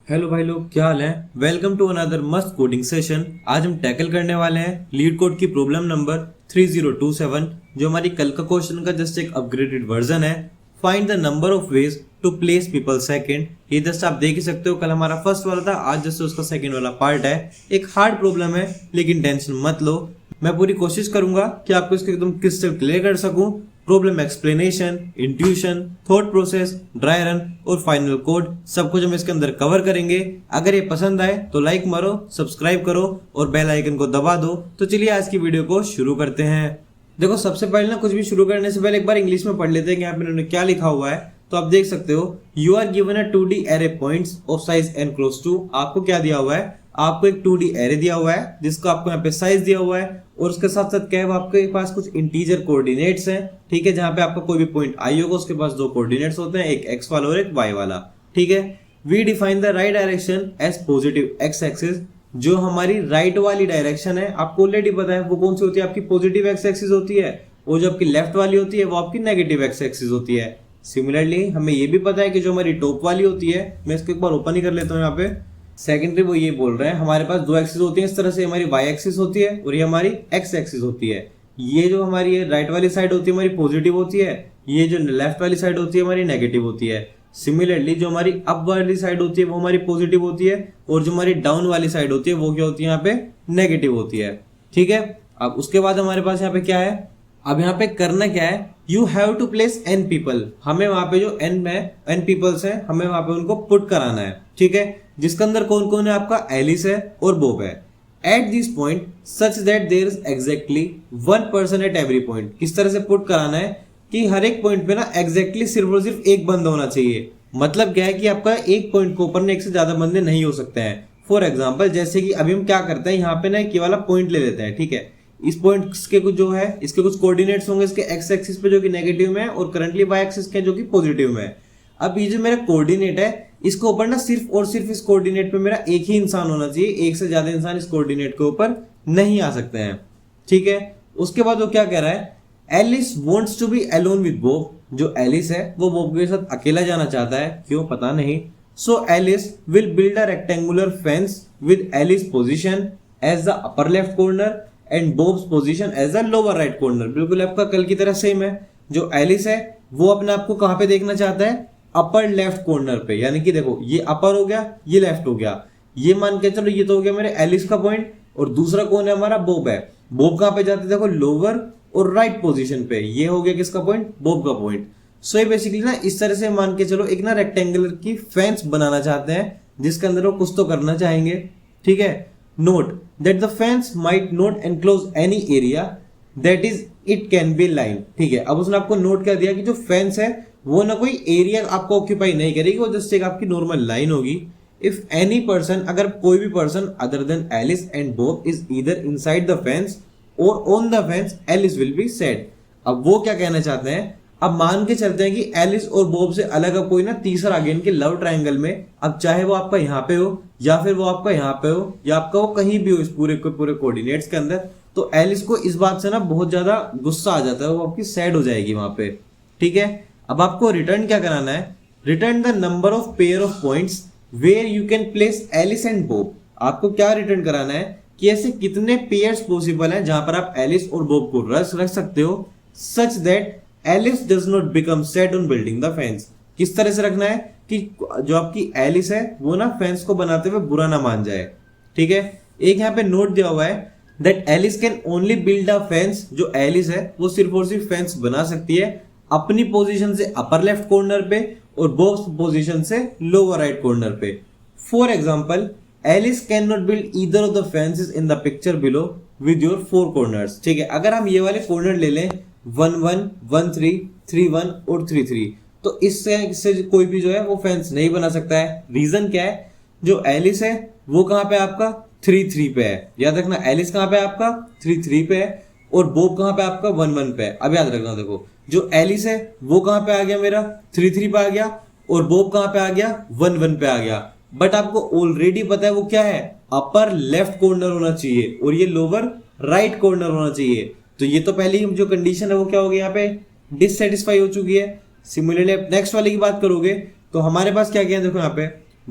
Hello भाई लोग, क्या हाल है। वेलकम टू अनदर मस्त कोडिंग सेशन। आज हम टैकल करने वाले हैं लीड कोड की प्रॉब्लम नंबर 3027, जो हमारी कल का क्वेश्चन का जस्ट एक अपग्रेडेड वर्जन है। Find the number of ways to place people second. ये जस्ट आप देख ही सकते हो, कल हमारा फर्स्ट वाला था, आज जस्ट उसका सेकंड वाला पार्ट है। एक हार्ड प्रॉब्लम है, लेकिन टेंशन मत लो, मैं पूरी कोशिश करूंगा कि आपको इसको एकदम क्रिस्टल क्लियर कर सकूं। Problem explanation, intuition, thought process, dry run और फाइनल कोड, सब कुछ हम इसके अंदर कवर करेंगे। अगर ये पसंद आए तो लाइक मारो, सब्सक्राइब करो और बेल आइकन को दबा दो। तो चलिए आज की वीडियो को शुरू करते हैं। देखो, सबसे पहले ना कुछ भी शुरू करने से पहले एक बार इंग्लिश में पढ़ लेते हैं कि यहाँ पे इन्होंने क्या लिखा हुआ है। तो आप देख सकते हो, you are given a 2D array points of size n close to. आपको क्या दिया हुआ है, आपको एक 2D एरे दिया हुआ है जिसका आपको यहाँ पे साइज दिया हुआ है, और उसके साथ साथ क्या है, आपके पास कुछ इंटीजर कोऑर्डिनेट्स हैं। ठीक है, जहां पे आपका कोई भी पॉइंट आई होगा उसके पास दो कोऑर्डिनेट्स होते हैं, एक x वाला और एक y वाला। ठीक है, we define the right direction as positive x axis. जो हमारी राइट वाली डायरेक्शन है, आपको ऑलरेडी पता है वो कौन सी होती है, आपकी पॉजिटिव x एक्सिस होती है, और जो आपकी लेफ्ट वाली होती है वो आपकी नेगेटिव x एक्सिस होती है। सिमिलरली हमें ये भी पता है कि जो हमारी टॉप वाली होती है, मैं इसको एक बार ओपन ही कर लेता हूँ यहाँ पे। सेकेंडरी वो ये बोल रहे हैं, हमारे पास दो एक्सिस होती है इस तरह से, हमारी y एक्सिस होती है और ये हमारी x एक्सिस होती है। ये जो हमारी राइट वाली साइड होती है हमारी पॉजिटिव होती है, ये जो लेफ्ट वाली साइड होती है हमारी नेगेटिव होती है। सिमिलरली जो हमारी अप वाली साइड होती है वो हमारी पॉजिटिव होती है, और जो हमारी डाउन वाली साइड होती है वो क्या होती है, यहाँ पे नेगेटिव होती है। ठीक है, अब उसके बाद हमारे पास यहाँ पे क्या है, अब यहाँ पे करना क्या है, you have to place n people. हमें वहां पे जो n पीपल्स है, हमें वहां पे उनको पुट कराना है। ठीक है, जिसके अंदर कौन कौन है, आपका एलिस है और बॉब है। At this point such that there is exactly one person at every point. किस तरह से पुट कराना है कि हर एक पॉइंट पे ना एग्जैक्टली सिर्फ और सिर्फ एक बंदा होना चाहिए। मतलब क्या है कि आपका एक पॉइंट के ऊपर ना एक से ज्यादा बंदे नहीं हो सकते हैं। फॉर एग्जाम्पल, जैसे कि अभी हम क्या करते हैं, यहाँ पे ना एक वाला पॉइंट ले लेते हैं। ठीक है, इस पॉइंट के कुछ जो है, इसके कुछ कोऑर्डिनेट्स होंगे इसके एक्स एक्सिस पे जो कि नेगेटिव में है, और करंटली वाई एक्सिस के जो कि पॉजिटिव में है। अब ये जो मेरा कोऑर्डिनेट है, इसके ऊपर ना सिर्फ और सिर्फ इस कोऑर्डिनेट पे मेरा एक ही इंसान होना चाहिए, एक से ज्यादा इंसान इस कोऑर्डिनेट के ऊपर नहीं आ सकते हैं। ठीक है, उसके बाद वो क्या कह रहा है, Alice wants to be alone with Bob. जो एलिस है वो बॉब के साथ अकेला जाना चाहता है, क्यों पता नहीं। So Alice will build a rectangular fence with Alice position as the upper left corner and Bob's position as the lower right corner. बिल्कुल आपका कल की तरह सेम है। जो एलिस है वो अपने आप को कहां पे देखना चाहता है, अपर लेफ्ट कॉर्नर पे। यानी कि देखो, ये अपर हो गया, ये लेफ्ट हो गया, ये मान के चलो ये तो हो गया मेरे एलिस का पॉइंट। और दूसरा कौन है, हमारा बॉब है। बॉब कहां पे जाते हैं, देखो लोअर और राइट पोजीशन पे। ये हो गया किसका पॉइंट, बॉब का पॉइंट। सो ये बेसिकली ना इस तरह से मान के चलो एक ना रेक्टेंगुलर की फेंस बनाना चाहते हैं, जिसके अंदर वो कुछ तो करना चाहेंगे। ठीक है, note that the fence might not enclose any area that is it can be line. ठीक है, अब उसने आपको नोट कर दिया कि जो फेंस है वो ना कोई एरिया आपको ऑक्यूपाई नहीं करेगी, वो जस्ट एक आपकी नॉर्मल लाइन होगी। इफ एनी पर्सन, अगर कोई भी person other than Alice and Bob is either inside the fence और on the fence, Alice will be sad. अब वो क्या कहना चाहते हैं, अब मान के चलते हैं कि एलिस और बॉब से अलग अब कोई ना तीसरा आ गया इनके लव ट्रायंगल में। अब चाहे वो आपका यहाँ पे हो, या फिर वो आपका यहाँ पे हो, या आपका वो कहीं भी हो इस पूरे कोऑर्डिनेट्स के अंदर, तो एलिस को इस बात से ना बहुत ज्यादा गुस्सा आ जाता है, वो आपकी सैड हो जाएगी वहां पे। ठीक है, अब आपको रिटर्न क्या कराना है, return the number of pair of points where you can place Alice and Bob. आपको क्या रिटर्न कराना है कि ऐसे कितने पेयर्स पॉसिबल हैं जहां पर आप एलिस और बॉब को रख सकते हो, such that Alice does not become set on building the fence. किस तरह से रखना है कि जो आपकी एलिस है वो ना फेंस को बनाते हुए बुरा ना मान जाए। ठीक है, एक यहाँ पे नोट दिया हुआ है that Alice can only build a fence. जो एलिस है वो सिर्फ और सिर्फ फेंस बना सकती है अपनी पोजीशन से अपर लेफ्ट कॉर्नर पे और बॉब्स पोजीशन से लोअर राइट कॉर्नर पे। For example, Alice can not build either of the fences in the picture below with your four corners. ठीक है, अगर हम ये वाले कॉर्नर ले लें 1 1 1 3 3 1 और 3 3, तो इससे कोई भी जो है वो फेंस नहीं बना सकता है। रीजन क्या है, जो एलिस है वो कहां पे आपका 3 3 पे है। याद रखना, एलिस कहां पे आपका 3 3 पे है, और बॉब कहां पे आपका 1 1 पे है। अब याद रखना, देखो जो एलिस है वो कहां पे आ गया, मेरा 3 3 पे आ गया, और बॉब कहां पे आ गया, 1 1 पे आ गया। बट आपको ऑलरेडी पता है वो क्या है, अपर लेफ्ट कॉर्नर होना चाहिए, और ये लोअर राइट कॉर्नर होना चाहिए। तो ये तो पहली जो कंडीशन है वो क्या होगी, यहाँ पे डिससेटिस्फाई हो चुकी है। सिमिलरली नेक्स्ट वाले की बात करोगे तो हमारे पास क्या क्या है, देखो यहाँ पे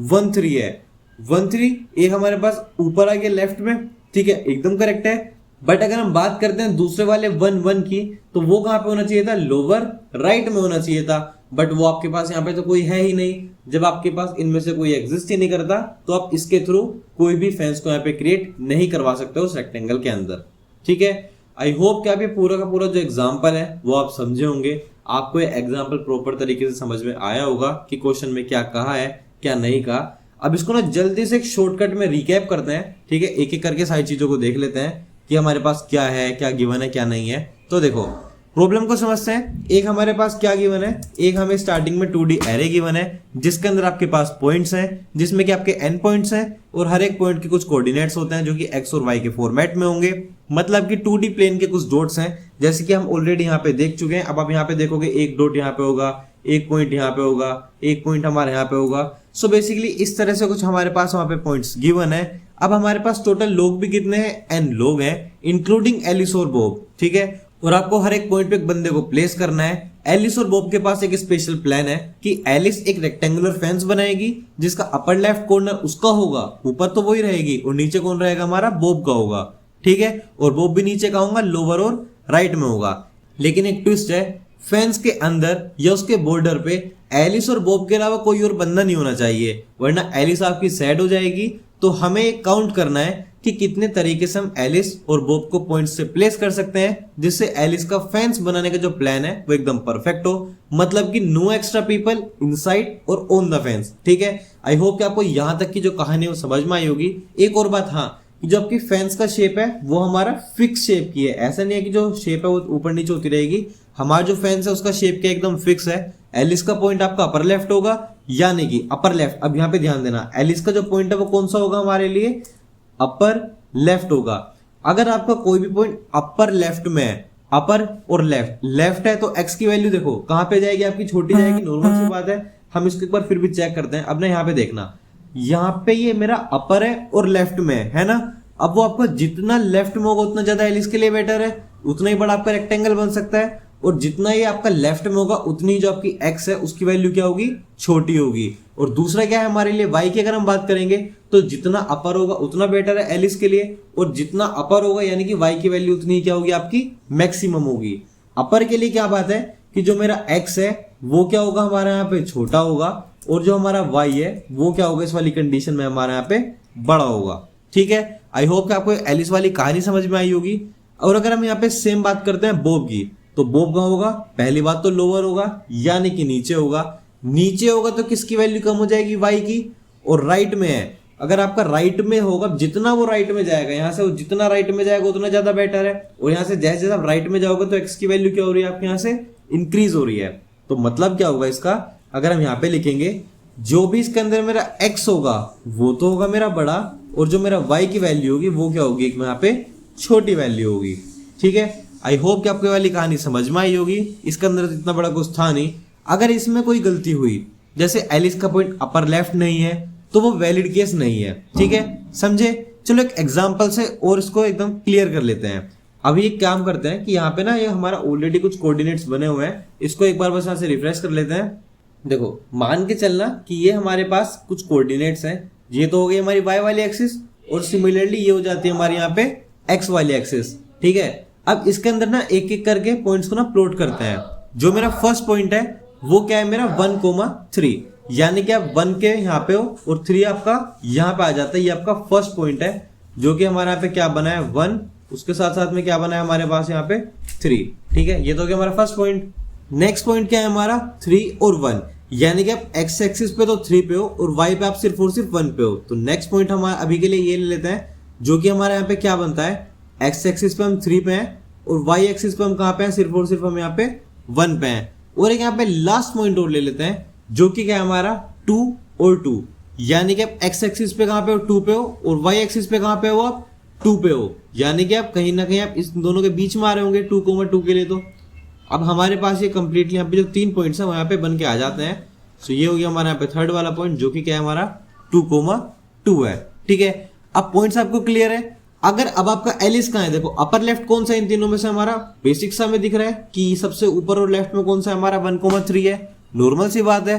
1 3 है, 1 3, एक हमारे पास ऊपर आ गया लेफ्ट में, ठीक है, एकदम करेक्ट है। बट अगर हम बात करते हैं दूसरे वाले 1 1 की, तो वो कहां पे होना चाहिए था, लोअर राइट में होना चाहिए था, बट वो आपके पास यहाँ पे तो कोई है ही नहीं। जब आपके पास इनमें से कोई एग्जिस्ट ही नहीं करता, तो आप इसके थ्रू कोई भी फेंस को यहाँ पे क्रिएट नहीं करवा सकते उस रेक्टेंगल के अंदर, ठीक है। आई होप कि आप ये पूरा का पूरा जो एग्जाम्पल है वो आप समझे होंगे, आपको ये एग्जाम्पल प्रॉपर तरीके से समझ में आया होगा कि क्वेश्चन में क्या कहा है क्या नहीं कहा। अब इसको ना जल्दी से एक शॉर्टकट में रिकैप करते हैं, ठीक है, एक एक करके सारी चीजों को देख लेते हैं कि हमारे पास क्या है, क्या गिवन है, क्या नहीं है। तो देखो प्रॉब्लम को समझते हैं। एक हमारे पास क्या गिवन है, एक हमें स्टार्टिंग में 2D एरे गिवन है जिसके अंदर आपके पास पॉइंट्स हैं, जिसमें कि आपके n पॉइंट्स हैं और हर एक पॉइंट के कुछ कोऑर्डिनेट्स होते हैं जो कि x और y के फॉर्मेट में होंगे। मतलब कि 2D प्लेन के कुछ डॉट्स हैं, जैसे कि हम ऑलरेडी यहाँ पे देख चुके हैं। अब आप यहाँ पे देखोगे एक डॉट यहाँ पे होगा, एक पॉइंट यहाँ पे होगा, एक पॉइंट हमारे यहाँ पे होगा। सो बेसिकली इस तरह से कुछ हमारे पास वहां पे पॉइंट्स गिवन है। अब हमारे पास टोटल लोग भी कितने हैं, n लोग हैं, इंक्लूडिंग एलिस और बॉब, ठीक है। और आपको हर एक पॉइंट पे एक बंदे को प्लेस करना है। एलिस और बॉब के पास एक स्पेशल प्लान है कि एलिस एक रेक्टेंगुलर फेंस बनाएगी जिसका अपर लेफ्ट कॉर्नर उसका होगा, ऊपर तो वही रहेगी, और नीचे कौन रहेगा, हमारा बॉब का होगा, ठीक है। और बॉब भी नीचे का होगा, लोअर और राइट में होगा। लेकिन एक ट्विस्ट है, फेंस के अंदर या उसके बॉर्डर पे एलिस और बॉब के अलावा कोई और बंदा नहीं होना चाहिए, वरना एलिस आपकी सैड हो जाएगी। तो हमें काउंट करना है कि कितने तरीके से हम एलिस और बॉब को पॉइंट से प्लेस कर सकते हैं जिससे एलिस का फेंस बनाने का जो प्लान है वो एकदम परफेक्ट हो। मतलब कि नो एक्स्ट्रा पीपल इनसाइड और ऑन द फेंस, ठीक है। आई होप कि आपको यहां तक की जो कहानी है वो समझ में आई होगी। एक और बात, हाँ, जो आपकी फेंस का शेप है वो हमारा फिक्स शेप की है, ऐसा नहीं है कि जो शेप है वो ऊपर नीचे होती रहेगी। हमारा जो फेंस है उसका शेप क्या एकदम फिक्स है। एलिस का पॉइंट आपका अपर लेफ्ट होगा, यानी कि अपर लेफ्ट। अब यहाँ पे ध्यान देना, एलिस का जो पॉइंट है वो कौन सा होगा हमारे लिए, अपर लेफ्ट होगा। अगर आपका कोई भी पॉइंट अपर लेफ्ट में है, अपर और लेफ्ट है, तो एक्स की वैल्यू देखो कहां पे जाएगी, आपकी छोटी जाएगी, नॉर्मल सी बात है। हम इसको एक बार फिर भी चेक करते हैं। अब ना यहाँ पे देखना, यहाँ पे ये मेरा अपर है और लेफ्ट में है ना। अब वो आपका जितना लेफ्ट में होगा उतना ज्यादा एलिस के लिए बेटर है, उतना ही बड़ा आपका रेक्टेंगल बन सकता है। और जितना ये आपका लेफ्ट में होगा उतनी जो आपकी एक्स है उसकी वैल्यू क्या होगी, छोटी होगी। और दूसरा क्या है हमारे लिए, वाई की अगर हम बात करेंगे तो जितना अपर होगा उतना बेटर है एलिस के लिए, और जितना अपर होगा यानी कि वाई की वैल्यू उतनी क्या होगी, आपकी मैक्सिमम होगी। अपर के लिए क्या बात है कि जो मेरा एक्स है वो क्या होगा, हमारे यहाँ पे छोटा होगा, और जो हमारा वाई है वो क्या होगा, इस वाली कंडीशन में हमारे यहाँ पे बड़ा होगा, ठीक है। आई होप कि आपको एलिस वाली कहानी समझ में आई होगी। और अगर हम यहाँ पे सेम बात करते हैं बॉब की, तो बॉब कहाँ होगा, पहली बात तो लोअर होगा यानी कि नीचे होगा। नीचे होगा तो किसकी वैल्यू कम हो जाएगी, वाई की। और राइट में है, अगर आपका राइट में होगा, जितना वो राइट में जाएगा, यहाँ से वो जितना राइट में जाएगा उतना ज्यादा बेटर है। और यहाँ से जैसे जैसे आप राइट में जाओगे तो एक्स की वैल्यू क्या हो रही है, आपके यहाँ से इंक्रीज हो रही है। तो मतलब क्या होगा इसका, अगर हम यहाँ पे लिखेंगे, जो भी इसके अंदर मेरा एक्स होगा वो तो होगा मेरा बड़ा, और जो मेरा वाई की वैल्यू होगी वो क्या होगी, यहाँ पे छोटी वैल्यू होगी, ठीक है। आई होप कि आपको ये वाली कहानी समझ में आई होगी। इसके अंदर इतना बड़ा कुछ था नहीं। अगर इसमें कोई गलती हुई, जैसे एलिस का पॉइंट अपर लेफ्ट नहीं है, तो वो वैलिड केस नहीं है, ठीक है, समझे। चलो एक एग्जांपल से और इसको एकदम क्लियर कर लेते हैं। अभी एक काम करते हैं कि यहाँ पे ना ये हमारा ऑलरेडी कुछ कोऑर्डिनेट्स बने हुए हैं, इसको एक बार बस यहाँ से रिफ्रेश कर लेते हैं। देखो मान के चलना कि ये हमारे पास कुछ कोऑर्डिनेट्स हैं, ये तो हो गई हमारी वाई वाली एक्सिस, और सिमिलरली ये हो जाती है हमारी यहाँ पे एक्स वाली एक्सिस, ठीक है। अब इसके अंदर ना एक एक करके पॉइंट्स को ना प्लॉट करते हैं। जो मेरा फर्स्ट पॉइंट है वो क्या है, मेरा 1,3, यानी कि आप 1 के यहाँ पे हो और 3 आपका यहाँ पे आ जाता है। ये आपका फर्स्ट पॉइंट है जो कि हमारे यहाँ पे क्या बना है, 1, उसके साथ साथ में क्या बना है हमारे पास यहाँ पे 3, ठीक है। ये तो क्या हमारा फर्स्ट पॉइंट। नेक्स्ट पॉइंट क्या है हमारा, 3 और 1, यानी कि आप एक्स एक्सिस पे तो 3 पे हो और वाई पे आप सिर्फ और सिर्फ 1 पे हो। तो नेक्स्ट पॉइंट हमारा अभी के लिए ये ले लेते हैं, जो कि हमारे यहाँ पे क्या बनता है, एक्स एक्सिस पे हम 3 पे हैं और वाई एक्सिस पे हम कहाँ पे हैं, सिर्फ और सिर्फ हम यहाँ पे 1 पे हैं। और एक यहाँ पे लास्ट पॉइंट और ले लेते हैं, जो कि क्या है हमारा 2 और 2, यानी कि आप एक्स एक्सिस पे कहाँ पे हो, 2 पे हो, और वाई एक्सिस पे कहाँ पे हो, आप 2 पे हो, यानी कि आप कहीं ना कहीं आप इस दोनों के बीच में आ रहे होंगे 2,2 के लिए। तो अब हमारे पास ये कंप्लीटली यहाँ पे जो 3 पॉइंट्स है वो यहाँ पे बन के आ जाते हैं। सो ये हो गया हमारा यहाँ पे थर्ड वाला पॉइंट, जो कि क्या है हमारा 2,2 है, ठीक है। अब पॉइंट्स आपको क्लियर है। अगर अब आपका एलिस कहाँ है, देखो अपर लेफ्ट कौन सा इन तीनों में से, हमारा बेसिक सा में दिख रहा है कि सबसे ऊपर और लेफ्ट में कौन सा हमारा 1,3 है, नॉर्मल सी बात है।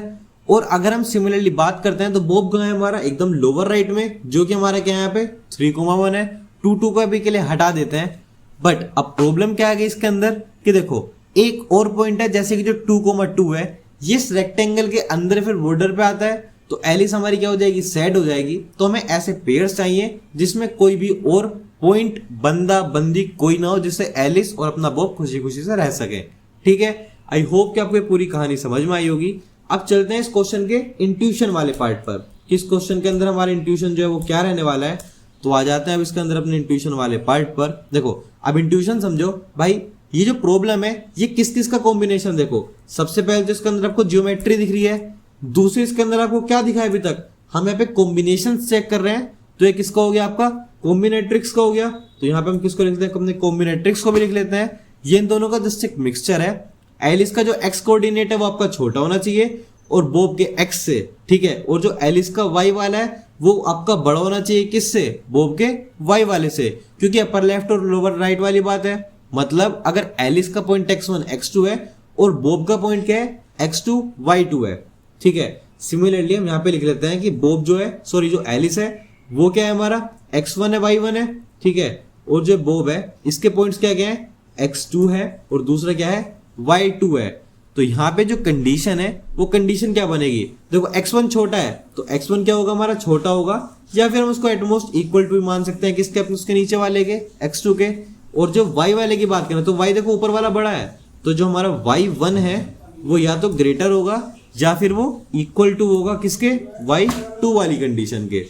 और अगर हम सिमिलरली बात करते हैं तो बॉब का है हमारा एकदम लोअर राइट में, जो कि हमारा क्या है यहाँ पे 3,1 है। 2 को अभी के लिए हटा देते हैं। बट अब प्रॉब्लम क्या आ गई इसके अंदर कि देखो एक और पॉइंट है, जैसे कि जो 2,2 है ये इस रेक्टेंगल के अंदर फिर बॉर्डर पे आता है, तो एलिस हमारी क्या हो जाएगी, सेड हो जाएगी। तो हमें ऐसे पेयर्स चाहिए जिसमें कोई भी और पॉइंट बंदा बंदी कोई ना हो, जिससे एलिस और अपना बॉब खुशी खुशी से रह सके। ठीक है, आई होप कि आपको ये पूरी कहानी समझ में आई होगी। अब चलते हैं इस क्वेश्चन के इंट्यूशन वाले पार्ट पर। इस क्वेश्चन के अंदर हमारा इंट्यूशन जो है वो क्या रहने वाला है, तो आ जाते हैं अब इसके अंदर अपने इंट्यूशन वाले पार्ट पर। देखो अब इंट्यूशन समझो भाई, ये जो प्रॉब्लम है ये किस किस का कॉम्बिनेशन, देखो सबसे पहले तो इसके अंदर आपको ज्योमेट्री दिख रही है, दूसरी इसके अंदर आपको क्या दिखा है, अभी तक हम यहाँ पे कॉम्बिनेशन चेक कर रहे हैं। तो ये किसका हो गया, आपका कॉम्बिनेट्रिक्स का हो गया। तो यहाँ पे हम किसको लिखते हैं, अपने कॉम्बिनेट्रिक्स को भी लिख लेते हैं। ये इन दोनों का जस्ट एक मिक्सचर है। एलिस का जो एक्स कोऑर्डिनेट है वो आपका छोटा होना चाहिए और बॉब के एक्स से, ठीक है। और जो एलिस का वाई वाला है वो आपका बड़ा होना चाहिए, किससे, बॉब के वाई वाले से, क्योंकि अपर लेफ्ट और लोअर राइट वाली बात है। मतलब अगर एलिस का पॉइंट x1 x2 है और बॉब का पॉइंट क्या है, x2 y2 है। ठीक है, सिमिलरली हम यहाँ पे लिख लेते हैं कि बॉब जो है, सॉरी जो एलिस है वो क्या है हमारा, x1 है y1 है। ठीक है, और जो बॉब है इसके पॉइंट्स क्या क्या है, x2 है और दूसरा क्या है, y2 है। तो यहाँ पे जो कंडीशन है वो कंडीशन क्या बनेगी, देखो x1 छोटा है तो x1 क्या होगा, हमारा छोटा होगा, या फिर हम उसको एटमोस्ट इक्वल टू मान सकते हैं किसके, अपने उसके नीचे वाले के x2 के। और जो y वाले की बात करें तो y देखो ऊपर वाला बड़ा है, तो जो हमारा y1 है वो या तो ग्रेटर होगा या फिर वो इक्वल टू होगा किसके, y2 वाली कंडीशन के।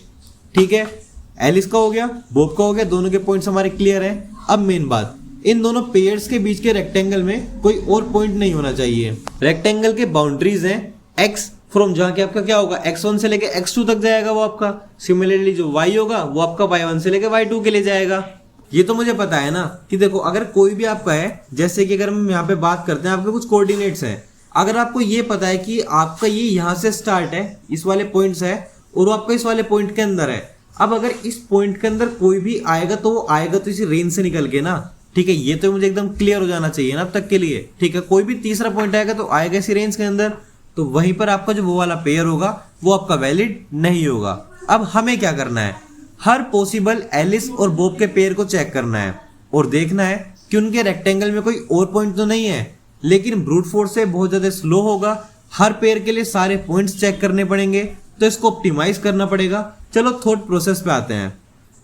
ठीक है, एलिस का हो गया, बॉब का हो गया, दोनों के पॉइंट्स हमारे क्लियर हैं। अब मेन बात, इन दोनों पेयर्स के बीच के रेक्टेंगल में कोई और पॉइंट नहीं होना चाहिए। रेक्टेंगल के बाउंड्रीज हैं x फ्रॉम, जहां के आपका क्या होगा, x1 से लेके x2 तक जाएगा वो आपका। सिमिलरली जो y होगा वो आपका y1 से लेके y2 के लिए जाएगा। ये तो मुझे पता है ना कि देखो अगर कोई भी आपका है, जैसे कि अगर हम यहाँ पे बात करते हैं आपके कुछ कोऑर्डिनेट्स हैं, अगर आपको ये पता है कि आपका ये यहाँ से स्टार्ट है, इस वाले पॉइंट है, और वो आपका इस वाले पॉइंट के अंदर है। अब अगर इस पॉइंट के अंदर कोई भी आएगा तो वो आएगा तो इसी रेंज से निकल के ना। ठीक है, ये तो मुझे एकदम क्लियर हो जाना चाहिए ना अब तक के लिए। ठीक है, कोई भी तीसरा पॉइंट आएगा तो आएगा इसी रेंज के अंदर, तो वहीं पर आपका जो वो वाला पेयर होगा वो आपका वैलिड नहीं होगा। अब हमें क्या करना है, हर पॉसिबल एलिस और बॉब के पेयर को चेक करना है और देखना है कि उनके रेक्टेंगल में कोई और पॉइंट तो नहीं है, लेकिन ब्रूट फोर्स से बहुत ज्यादा स्लो होगा। हर पेयर के लिए सारे पॉइंट्स चेक करने पड़ेंगे, तो इसको ऑप्टिमाइज करना पड़ेगा। चलो थॉट प्रोसेस पे आते हैं।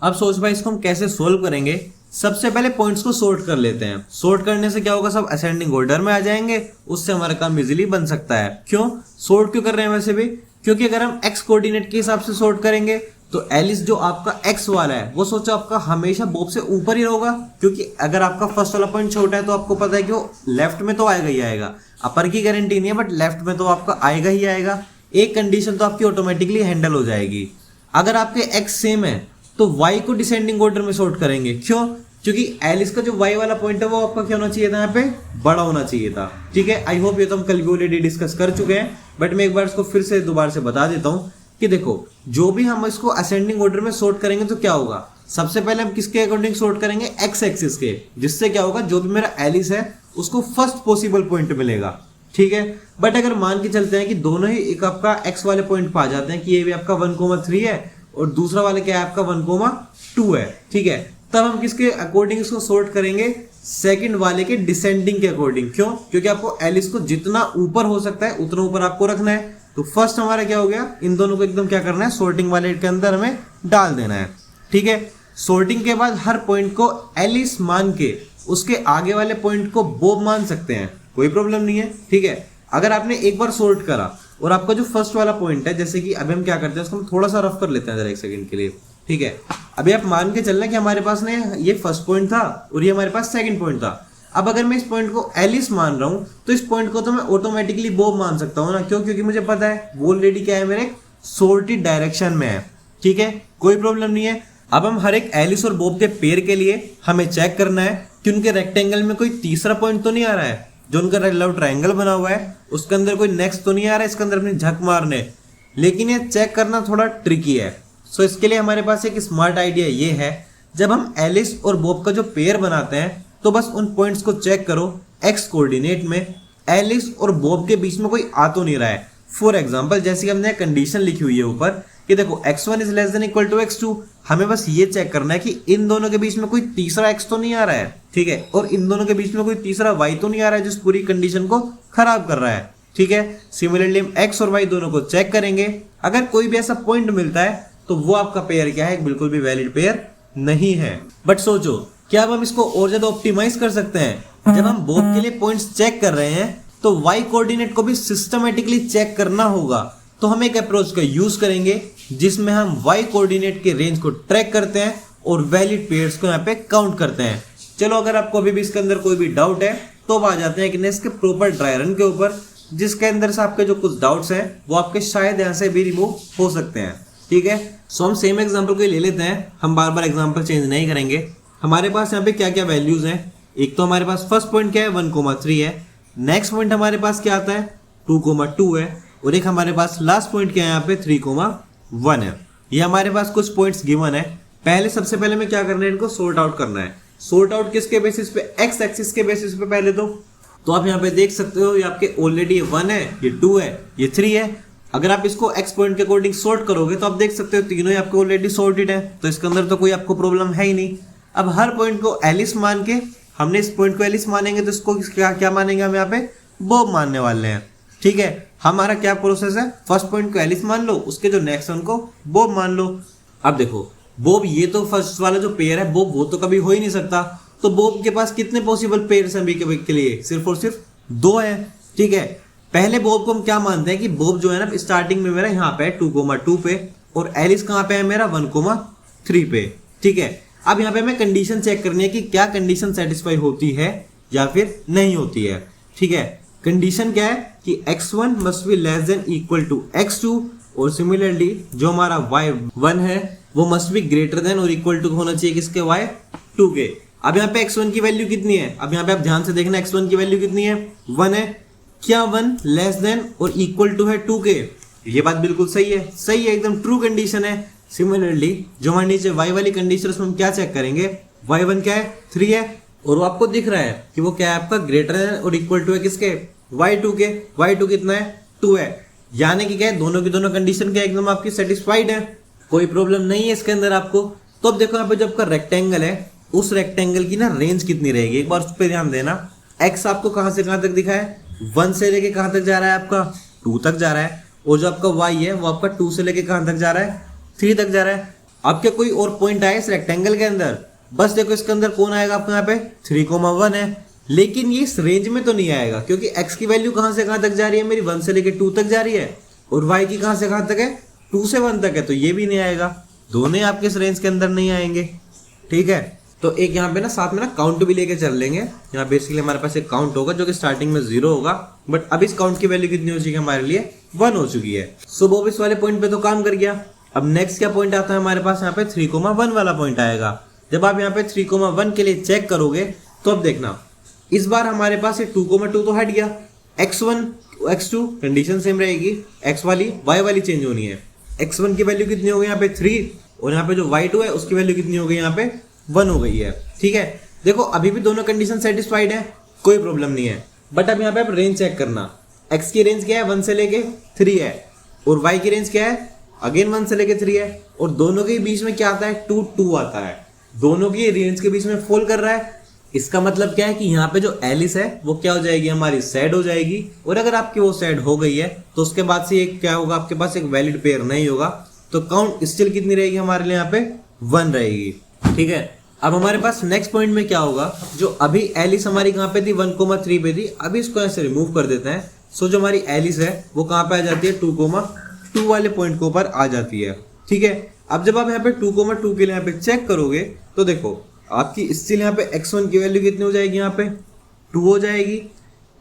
अब सोच भाई इसको हम कैसे सोल्व करेंगे। सबसे पहले पॉइंट्स को सॉर्ट कर लेते हैं। सॉर्ट करने से क्या होगा, सब असेंडिंग ऑर्डर में आ जाएंगे, उससे हमारा काम इजीली बन सकता है। क्यों सॉर्ट क्यों कर रहे हैं वैसे भी, क्योंकि अगर हम एक्स कोऑर्डिनेट के हिसाब से सॉर्ट करेंगे तो एलिस जो आपका एक्स वाला है वो सोचो आपका हमेशा बॉब से ऊपर ही होगा, क्योंकि अगर आपका फर्स्ट वाला पॉइंट छोटा है तो आपको पता है कि वो लेफ्ट में तो आएगा ही आएगा। अपर की गारंटी नहीं है बट लेफ्ट में तो आपका आएगा ही आएगा। एक कंडीशन तो आपकी ऑटोमेटिकली हैंडल हो जाएगी। अगर आपके एक्स सेम है तो वाई को डिसेंडिंग ऑर्डर में सॉर्ट करेंगे। क्यों, क्योंकि एलिस का जो वाई वाला पॉइंट है वो आपका क्या होना चाहिए था, यहाँ पे बड़ा होना चाहिए था। ठीक है, आई होप ये तो हम कल भी ऑलरेडी डिस्कस कर चुके हैं, बट मैं एक बार इसको फिर से दोबारा से बता देता हूँ कि देखो जो भी हम इसको असेंडिंग ऑर्डर में सॉर्ट करेंगे तो क्या होगा, सबसे पहले हम किसके अकॉर्डिंग सॉर्ट करेंगे, एक्स एक्सिस के, जिससे क्या होगा जो भी मेरा एलिस है उसको फर्स्ट पॉसिबल पॉइंट मिलेगा। ठीक है, बट अगर मान के चलते हैं कि दोनों ही एक आपका एक्स वाले पॉइंट पा जाते हैं कि ये भी आपका 1,3 है और दूसरा वाला क्या है आपका 1,2 है। ठीक है, तब हम किसके अकॉर्डिंग इसको सॉर्ट करेंगे, सेकंड वाले के डिसेंडिंग के अकॉर्डिंग। क्यों, क्योंकि आपको एलिस को जितना ऊपर हो सकता है उतना ऊपर आपको रखना है। तो फर्स्ट हमारा क्या हो गया, इन दोनों को एकदम क्या करना है, सॉर्टिंग वाले के अंदर हमें डाल देना है। ठीक है, सॉर्टिंग के बाद हर पॉइंट को एलिस मान के उसके आगे वाले पॉइंट को बॉब मान सकते हैं, कोई प्रॉब्लम नहीं है। ठीक है, अगर आपने एक बार सॉर्ट करा और आपका जो फर्स्ट वाला पॉइंट है, जैसे कि अभी हम क्या करते हैं उसको हम थोड़ा सा रफ कर लेते हैं जरा एक सेकंड के लिए। ठीक है, अभी आप मान के चलना कि हमारे पास ने ये फर्स्ट पॉइंट था और ये हमारे पास सेकंड पॉइंट था। अब अगर मैं इस पॉइंट को एलिस मान रहा हूं तो इस पॉइंट को तो मैं ऑटोमेटिकली बॉब मान सकता हूं ना। क्यों, क्योंकि मुझे पता है वो ऑलरेडी क्या है, मेरे सॉर्टेड डायरेक्शन में है। ठीक है, कोई प्रॉब्लम नहीं है। अब हम हर एक एलिस और बॉब के पेयर के लिए हमें चेक करना है कि उनके रेक्टेंगल में कोई तीसरा पॉइंट तो नहीं आ रहा है। जो उनका लव ट्रायंगल बना हुआ है उसके अंदर कोई नेक्स्ट तो नहीं आ रहा है इसके अंदर अपनी झक मारने। लेकिन ये चेक करना थोड़ा ट्रिकी है। सो इसके लिए हमारे पास एक स्मार्ट आइडिया ये है, जब हम एलिस और बॉब का जो पेयर बनाते हैं तो बस उन पॉइंट्स को चेक करो एक्स कोऑर्डिनेट में एलिस और बॉब के बीच में कोई आ तो नहीं रहा है। फॉर एग्जाम्पल जैसे कि हमने कंडीशन लिखी हुई है ऊपर कि देखो x1 is less than equal to x2, हमें बस ये चेक करना है कि इन दोनों के बीच में कोई तीसरा x तो नहीं आ रहा है, ठीक है, और इन दोनों के बीच में कोई तीसरा y तो नहीं आ रहा है जिस पूरी कंडीशन को खराब कर रहा है, ठीक है। सिमिलरली हम x और y दोनों को चेक करेंगे, अगर कोई भी ऐसा पॉइंट मिलता है तो वो आपका पेयर क्या है, बिल्कुल भी वैलिड पेयर नहीं है। बट सोचो क्या अब हम इसको और ज्यादा ऑप्टिमाइज कर सकते हैं। जब हम बोथ के लिए पॉइंट्स चेक कर रहे हैं तो y कोऑर्डिनेट को भी सिस्टमेटिकली चेक करना होगा, तो हम एक अप्रोच का यूज करेंगे जिसमें हम y कोऑर्डिनेट के रेंज को ट्रैक करते हैं और वैलिड पेयर्स को यहाँ पे काउंट करते हैं। चलो अगर आपको अभी भी इसके अंदर कोई भी डाउट है तो अब आ जाते हैं कि इसके प्रॉपर ड्राई रन के ऊपर, जिसके अंदर से आपके जो कुछ डाउट्स हैं वो आपके शायद यहाँ से भी रिमूव हो सकते हैं, ठीक है। सो हम सेम एग्जांपल को ले लेते हैं, हम बार बार एग्जांपल चेंज नहीं करेंगे। हमारे पास यहाँ पे क्या क्या वैल्यूज हैं, एक तो हमारे पास फर्स्ट पॉइंट क्या है 1,3 है, नेक्स्ट पॉइंट हमारे पास क्या आता है 2,2 है, और एक हमारे पास लास्ट पॉइंट क्या है यहाँ पे 3,1 है। ये हमारे पास कुछ पॉइंट्स गिवन है। पहले सबसे पहले में क्या करना है, इनको सॉर्ट आउट करना है। सॉर्ट आउट किसके बेसिस पे, एक्स एक्सिस के बेसिस पे पहले तो आप यहाँ पे देख सकते हो ये आपके ऑलरेडी 1 है, ये 2 है, ये 3 है। अगर आप इसको एक्स पॉइंट के अकॉर्डिंग सॉर्ट करोगे तो आप देख सकते हो तीनों ही आपके ऑलरेडी सॉर्टेड है, तो इसके अंदर तो कोई आपको प्रॉब्लम है ही नहीं। अब हर पॉइंट को एलिस मान के, हमने इस पॉइंट को एलिस मानेंगे तो इसको क्या मानेंगे हम यहाँ पे बॉब मानने वाले हैं, ठीक है। हमारा क्या प्रोसेस है, फर्स्ट पॉइंट को एलिस मान लो, उसके जो नेक्स्ट वन को बॉब मान लो। अब देखो बॉब ये तो फर्स्ट वाला जो पेयर है बॉब वो तो कभी हो ही नहीं सकता, तो बॉब के पास कितने पॉसिबल पेयर्स हैं अभी के लिए, सिर्फ और सिर्फ 2 है, ठीक है। पहले बॉब को हम क्या मानते हैं कि बॉब जो है ना स्टार्टिंग में मेरा यहाँ पे 2,2 पे और एलिस कहाँ पे है मेरा 1,3 पे, ठीक है। अब यहाँ पे हमें कंडीशन चेक करनी है कि क्या कंडीशन सेटिस्फाई होती है या फिर नहीं होती है, ठीक है। कंडीशन क्या है कि x1 must be less than equal to x2 और सिमिलरली जो हमारा y1 है वो मस्ट बी ग्रेटर देन और इक्वल टू होना चाहिए किसके y2 के। अब यहाँ पे x1 की वैल्यू कितनी है, अब यहाँ पे आप ध्यान से देखना x1 की वैल्यू कितनी है 1 है, क्या 1 लेस देन और इक्वल टू है 2 के, ये बात बिल्कुल सही है, सही है, एकदम ट्रू कंडीशन है। सिमिलरली जो हमारे नीचे y वाली कंडीशन उसमें हम क्या चेक करेंगे, y1 क्या है 3 है और वो आपको दिख रहा है कि वो क्या है आपका ग्रेटर देन और इक्वल टू है किसके y2 के, y2 कितना है 2 है, यानी कि क्या है दोनों की दोनों कंडीशन क्या एकदम आपकी सेटिस्फाइड है, कोई प्रॉब्लम नहीं है इसके अंदर आपको। तो अब देखो यहाँ पे जो आपका रेक्टेंगल है उस रेक्टेंगल की ना रेंज कितनी रहेगी, एक बार उस पर ध्यान देना। x आपको कहां से कहां तक दिखा है, 1 से लेके कहां तक जा रहा है आपका 2 तक जा रहा है, और जो आपका y है वो आपका 2 से लेके कहां तक जा रहा है 3 तक जा रहा है। अब क्या कोई और पॉइंट आया इस रेक्टेंगल के अंदर, बस देखो इसके अंदर कौन आएगा आपको यहाँ पे 3,1 है, लेकिन ये इस रेंज में तो नहीं आएगा क्योंकि x की वैल्यू कहां से कहां तक जा रही है मेरी 1 से लेके 2 तक जा रही है, और y की कहां से कहां तक है 2 से 1 तक है, तो ये भी नहीं आएगा, दोनों आपके इस रेंज के अंदर नहीं आएंगे, ठीक है। तो एक यहाँ पे ना साथ में ना काउंट भी लेके चल लेंगे, यहाँ बेसिकली हमारे पास एक काउंट होगा जो कि स्टार्टिंग में 0 होगा, बट अब इस काउंट की वैल्यू कितनी हो चुकी है हमारे लिए 1 हो चुकी है। सो बॉब इस वाले पॉइंट पे तो काम कर गया। अब नेक्स्ट क्या पॉइंट आता है हमारे पास, यहाँ पे 3,1 वाला पॉइंट आएगा। जब आप यहाँ पे 3,1 के लिए चेक करोगे तो अब देखना इस बार हमारे पास ये 2,2 तो हट गया, x1 x2 कंडीशन सेम रहेगी, x वाली y वाली चेंज होनी है। x1 की वैल्यू कितनी हो गई यहाँ पे 3 और यहाँ पे जो y2 है उसकी वैल्यू कितनी हो गई यहाँ पे 1 हो गई है, ठीक है। देखो अभी भी दोनों कंडीशन सेटिस्फाइड है, कोई प्रॉब्लम नहीं है, बट अब यहाँ पे आप रेंज चेक करना, x की रेंज क्या है 1 से लेके 3 है और y की रेंज क्या है अगेन 1 से लेके 3 है, और दोनों के बीच में क्या आता है 2 आता है, दोनों की रेंज के बीच में फॉल कर रहा है। इसका मतलब क्या है कि यहाँ पे जो एलिस है वो क्या हो जाएगी हमारी सेड हो जाएगी, और अगर आपकी वो सेड हो गई है तो उसके बाद से क्या होगा आपके पास एक वैलिड पेयर नहीं होगा, तो काउंट स्टिल कितनी रहेगी हमारे लिए यहाँ पे 1 रहेगी, ठीक है। अब हमारे पास नेक्स्ट पॉइंट में क्या होगा, जो अभी एलिस हमारी कहाँ पे थी 1,3 पे थी, अभी इसको ऐसे रिमूव कर देते हैं। सो जो हमारी एलिस है वो कहाँ पे आ जाती है 2,2 वाले पॉइंट के ऊपर आ जाती है, ठीक है। अब जब आप यहाँ पे 2,2 के लिए यहाँ पे चेक करोगे तो देखो आपकी स्टिल यहाँ पे x1 की वैल्यू कितनी हो जाएगी, यहाँ पे 2 हो जाएगी,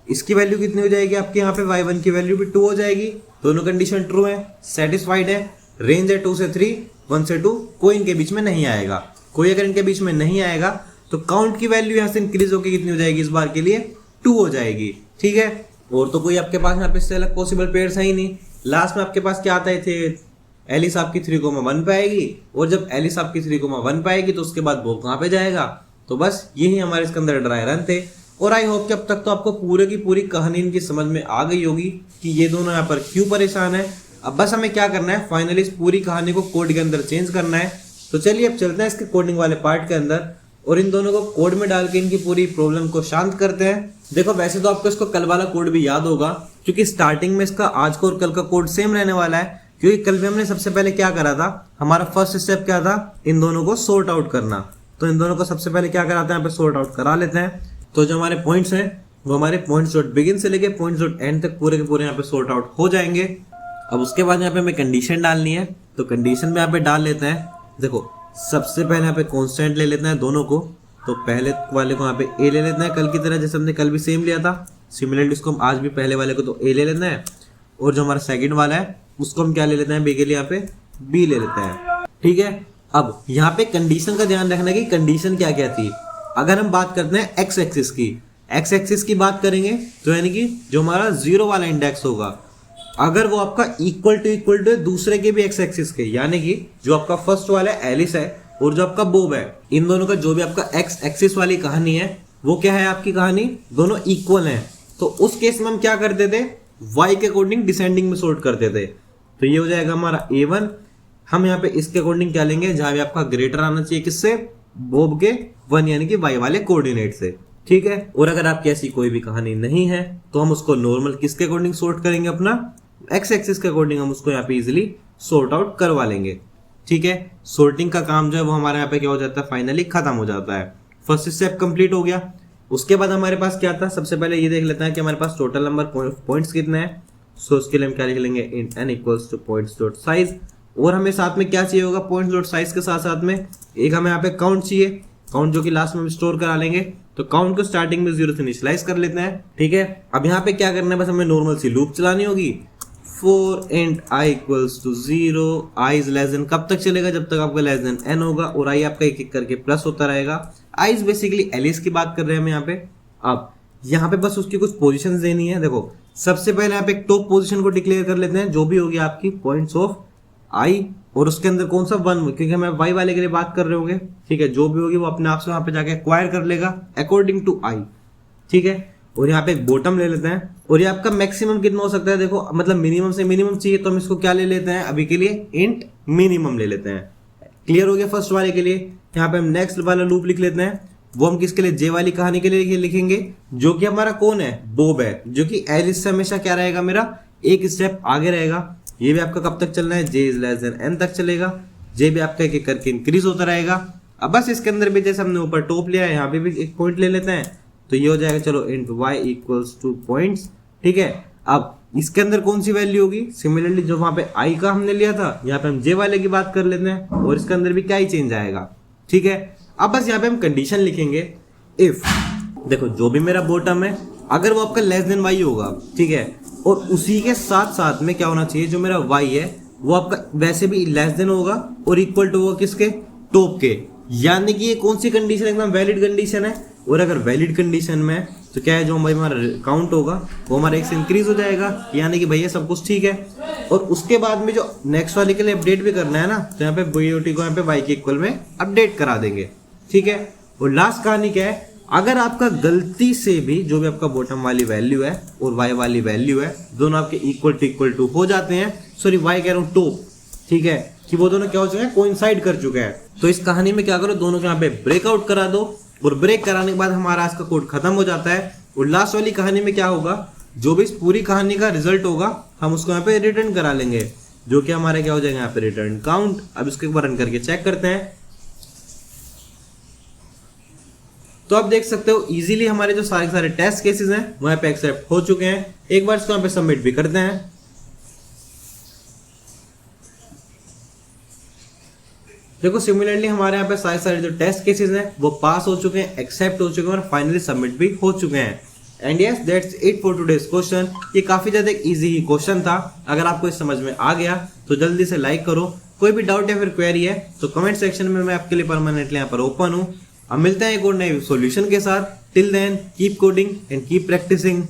इसकी वैल्यू कितनी हो जाएगी आपके यहाँ पे y1 की वैल्यू भी 2 हो जाएगी, दोनों कंडीशन ट्रू है, सेटिस्फाइड है, रेंज है 2 से 3 1 से 2, कोई इनके बीच में नहीं आएगा, कोई अगर इनके बीच में नहीं आएगा तो काउंट की वैल्यू यहाँ से इंक्रीज होकर कितनी हो जाएगी इस बार के लिए 2 हो जाएगी, ठीक है। और तो कोई आपके पास यहाँ पे इससे अलग पॉसिबल पेयर्स है ही नहीं। लास्ट में आपके पास क्या आता है थे एलिस आपकी 3,1 पे आएगी, और जब एलिस आपकी 3,1 पे आएगी तो उसके बाद वो कहाँ पे जाएगा, तो बस यही हमारे इसके अंदर ड्राई रन थे। और आई होप कि अब तक तो आपको पूरे की पूरी कहानी इनकी समझ में आ गई होगी कि ये दोनों यहाँ पर क्यों परेशान है। अब बस हमें क्या करना है, फाइनली इस पूरी कहानी को कोड के अंदर चेंज करना है। तो चलिए अब चलते हैं इसके कोडिंग वाले पार्ट के अंदर और इन दोनों को कोड में डाल के इनकी पूरी प्रॉब्लम को शांत करते हैं। देखो वैसे तो आपको इसको कल वाला कोड भी याद होगा, क्योंकि स्टार्टिंग में इसका आज का और कल का कोड सेम रहने वाला है। क्योंकि कल भी हमने सबसे पहले क्या करा था, हमारा फर्स्ट स्टेप क्या था, इन दोनों को सॉर्ट आउट करना। तो इन दोनों को सबसे पहले क्या कराते हैं, यहाँ पे सॉर्ट आउट करा लेते हैं। तो जो हमारे पॉइंट्स हैं वो हमारे पॉइंट्स डॉट बिगिन से लेके पॉइंट्स डॉट एंड तक पूरे के पूरे यहाँ पे सॉर्ट आउट हो जाएंगे। अब उसके बाद यहाँ पे हमें कंडीशन डालनी है, तो कंडीशन में यहाँ पे डाल लेते हैं। देखो सबसे पहले यहाँ पे कॉन्स्टेंट ले लेते हैं दोनों को, तो पहले वाले को यहाँ पे ए ले लेते हैं कल की तरह, जैसे हमने कल भी सेम लिया था। सिमिलरली इसको हम आज भी पहले वाले को तो ए ले लेते हैं, और जो हमारा सेकंड वाला है उसको हम क्या ले लेते हैं, बी के लिए यहाँ पे बी ले लेते हैं। ठीक है, अब यहाँ पे कंडीशन का ध्यान रखना कि कंडीशन क्या क्या थी। अगर हम बात करते हैं एक्स एक्सिस की, एक्स एक्सिस की बात करेंगे तो यानी कि जो हमारा जीरो वाला इंडेक्स होगा, अगर वो आपका इक्वल टू दूसरे के भी एक्स एक्सिस के, यानी कि जो आपका फर्स्ट वाला एलिस है और जो आपका बोब है, इन दोनों का जो भी आपका एक्स एक्सिस वाली कहानी है वो क्या है, आपकी कहानी दोनों इक्वल हैं। तो उस केस में हम क्या करते थे, y के अकॉर्डिंग डिसेंडिंग में सॉर्ट करते थे। तो ये हो जाएगा हमारा a1। हम यहाँ पे इसके अकॉर्डिंग क्या लेंगे, जहां भी आपका ग्रेटर आना चाहिए किससे, बोब के 1 यानी कि y वाले कोऑर्डिनेट से। ठीक है, और अगर आपकी ऐसी कोई भी कहानी नहीं है तो हम उसको नॉर्मल किसके अकॉर्डिंग सॉर्ट करेंगे, अपना एक्स एक्सिस के अकॉर्डिंग हम उसको यहाँ पे इजिली सॉर्ट आउट करवा लेंगे। ठीक है, सॉर्टिंग का काम जो है वो हमारे यहाँ पे क्या हो जाता है, फाइनली खत्म हो जाता है। फर्स्ट स्टेप कंप्लीट हो गया। उसके बाद हमारे पास क्या था, सबसे पहले ये देख लेते हैं कि हमारे पास टोटल नंबर पॉइंट्स कितने हैं। सो उसके लिए हम क्या लिख लेंगे, int n equals two points dot size. और हमें साथ में क्या चाहिए होगा, पॉइंट्स डॉट साइज के साथ साथ में एक हमें यहाँ पे काउंट चाहिए, काउंट जो कि लास्ट में हम स्टोर करा लेंगे। तो काउंट को स्टार्टिंग में 0 से इनिशियलाइज कर लेते हैं। ठीक है, अब यहाँ पे क्या करना है, बस हमें नॉर्मल सी लूप चलानी होगी। For int i equals to 0, i is less than, कब तक चलेगा, जब तक आपका लेस देन n होगा, और i आपका एक एक करके प्लस होता रहेगा। i इज बेसिकली एलिस की बात कर रहे हैं हम यहाँ पे। अब यहाँ पे बस उसकी कुछ पोजीशंस देनी है। देखो सबसे पहले यहाँ पे एक टॉप पोजीशन को डिक्लेयर कर लेते हैं, जो भी होगी आपकी पॉइंट्स ऑफ i, और उसके अंदर कौन सा 1, क्योंकि हम y वाले के लिए बात कर रहे होंगे। ठीक है, जो भी होगी वो अपने आप से वहां पे जाके एक्वायर कर लेगा अकॉर्डिंग टू i। ठीक है, और यहाँ पे एक बॉटम ले लेते हैं, और ये आपका मैक्सिमम कितना हो सकता है, देखो मतलब मिनिमम से मिनिमम चाहिए तो हम इसको क्या ले लेते हैं, अभी के लिए इंट मिनिमम ले लेते हैं। क्लियर हो गया फर्स्ट वाले के लिए। यहाँ पे हम नेक्स्ट वाला लूप लिख लेते हैं, वो हम किसके लिए, जे वाली कहानी के लिए लिखेंगे, जो कि हमारा कौन है, बोब है, जो कि एलिस से हमेशा क्या रहेगा, मेरा एक स्टेप आगे रहेगा। ये भी आपका कब तक चलना है, जे इज लेस देन n तक चलेगा। जे भी आपका एक एक करके इंक्रीज होता रहेगा। अब बस इसके अंदर भी जैसे हमने ऊपर टॉप लिया है, यहाँ पे भी एक पॉइंट ले लेते हैं, तो ये हो जाएगा चलो int y equals two points. ठीक है, अब इसके अंदर कौन सी वैल्यू होगी, सिमिलरली जो वहां पे i का हमने लिया था, यहाँ पे हम j वाले की बात कर लेते हैं, और इसके अंदर भी क्या ही चेंज आएगा। ठीक है, अब बस यहाँ पे हम कंडीशन लिखेंगे, इफ देखो जो भी मेरा बॉटम है अगर वो आपका लेस देन y होगा, ठीक है, और उसी के साथ साथ में क्या होना चाहिए, जो मेरा y है वो आपका वैसे भी लेस देन होगा और इक्वल टू होगा किसके, टॉप के। यानी कि ये कौन सी कंडीशन, एकदम वैलिड कंडीशन है। और अगर वैलिड कंडीशन में तो क्या है, जो हमारा काउंट होगा वो हमारा एक से इंक्रीज हो जाएगा, यानी कि भैया सब कुछ ठीक है। और उसके बाद में जो नेक्स्ट वाले के लिए अपडेट भी करना है ना, तो यहाँ पे BOT को यहाँ पे y के इक्वल में अपडेट करा देंगे। ठीक है, और लास्ट कहानी क्या है, अगर आपका गलती से भी जो भी आपका बॉटम वाली वैल्यू है और y वाली वैल्यू है, दोनों आपके इक्वल टू हो जाते हैं, सॉरी y कह रहा हूँ टॉप, ठीक है, कि वो दोनों क्या हो चुके हैं, कोइंसाइड कर चुके हैं। तो इस कहानी में क्या करो, दोनों को यहाँ पे ब्रेकआउट करा दो, और ब्रेक कराने के बाद हमारा आज का कोड खत्म हो जाता है। और लास्ट वाली कहानी में क्या होगा, जो भी इस पूरी कहानी का रिजल्ट होगा हम उसको यहाँ पे रिटर्न करा लेंगे, जो कि हमारे क्या हो जाएगा यहाँ पे रिटर्न काउंट। अब इसको एक बार रन करके चेक करते हैं, तो आप देख सकते हो इजीली हमारे जो सारे टेस्ट केसेस हैं वो यहाँ पे एक्सेप्ट हो चुके हैं। एक बार इसको यहाँ पे सबमिट भी करते हैं। देखो सिमिलरली हमारे यहाँ पे सारे जो टेस्ट केसेस हैं वो पास हो चुके हैं, एक्सेप्ट हो चुके हैं और फाइनली सबमिट भी हो चुके हैं। And yes that's it for today's question. ये काफी ज्यादा इजी ही क्वेश्चन था। अगर आपको इस समझ में आ गया तो जल्दी से लाइक करो। कोई भी डाउट या फिर क्वेरी है तो कमेंट सेक्शन में मैं आपके लिए परमानेंटली यहाँ पर ओपन हूँ। अब मिलते हैं एक और नए सॉल्यूशन के साथ। Till then keep coding and keep practising.